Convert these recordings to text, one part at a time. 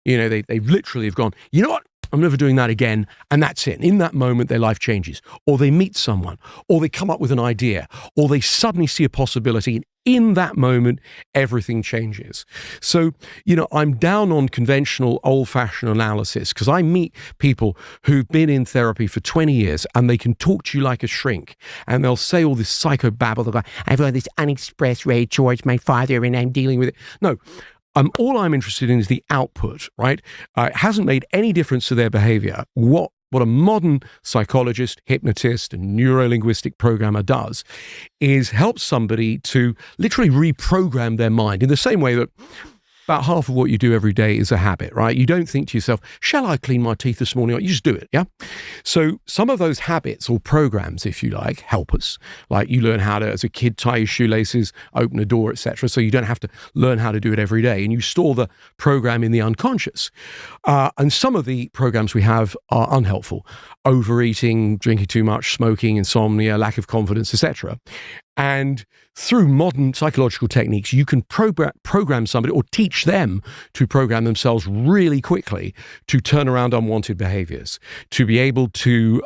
They literally have gone, you know what? I'm never doing that again. And that's it. In that moment, their life changes. Or they meet someone, or they come up with an idea, or they suddenly see a possibility. And in that moment, everything changes. So, I'm down on conventional old-fashioned analysis because I meet people who've been in therapy for 20 years and they can talk to you like a shrink. And they'll say all this psychobabble. They'll go, I've got this unexpressed rage towards my father and I'm dealing with it. No. All I'm interested in is the output, right? It hasn't made any difference to their behavior. What a modern psychologist, hypnotist, and neuro-linguistic programmer does is help somebody to literally reprogram their mind in the same way that about half of what you do every day is a habit, right? You don't think to yourself, shall I clean my teeth this morning? You just do it, yeah? So some of those habits or programs, if you like, help us. Like you learn how to, as a kid, tie your shoelaces, open a door, etc. So you don't have to learn how to do it every day. And you store the program in the unconscious. And some of the programs we have are unhelpful. Overeating, drinking too much, smoking, insomnia, lack of confidence, etc. And through modern psychological techniques, you can program somebody or teach them to program themselves really quickly to turn around unwanted behaviors, to be able to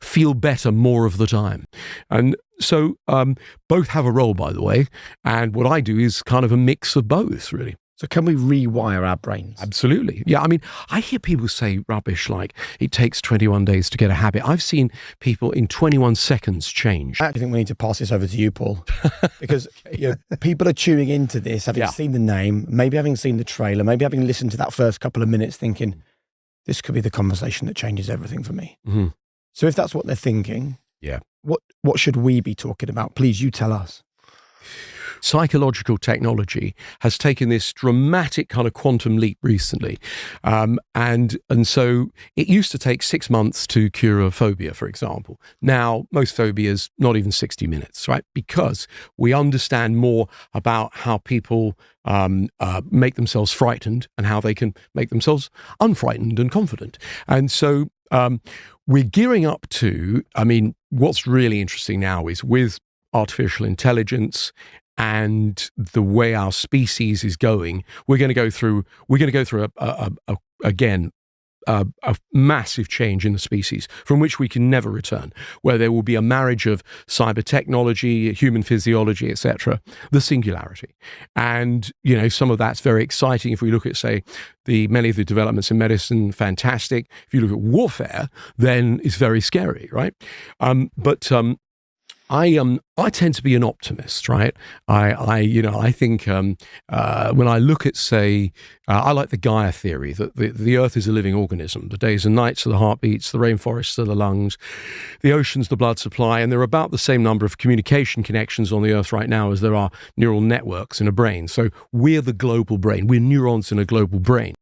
feel better more of the time. And so both have a role, by the way. And what I do is kind of a mix of both, really. So can we rewire our brains? Absolutely. Yeah. I mean, I hear people say rubbish like it takes 21 days to get a habit. I've seen people in 21 seconds change. I think we need to pass this over to you, Paul, because people are tuning into this, having seen the name, maybe having seen the trailer, maybe having listened to that first couple of minutes thinking, this could be the conversation that changes everything for me. Mm-hmm. So if that's what they're thinking, what should we be talking about? Please, you tell us. Psychological technology has taken this dramatic kind of quantum leap recently. And so it used to take 6 months to cure a phobia, for example. Now, most phobias, not even 60 minutes, right? Because we understand more about how people make themselves frightened and how they can make themselves unfrightened and confident. And so we're gearing up to, what's really interesting now is with artificial intelligence and the way our species is going, we're going to go through a massive change in the species from which we can never return, where there will be a marriage of cyber technology, human physiology, etc., the singularity. And, some of that's very exciting. If we look at, say, many of the developments in medicine, fantastic. If you look at warfare, then it's very scary, right? I tend to be an optimist, right? I think when I look at, say, I like the Gaia theory that the Earth is a living organism. The days and nights are the heartbeats, the rainforests are the lungs, the oceans the blood supply, and there are about the same number of communication connections on the Earth right now as there are neural networks in a brain. So we're the global brain. We're neurons in a global brain.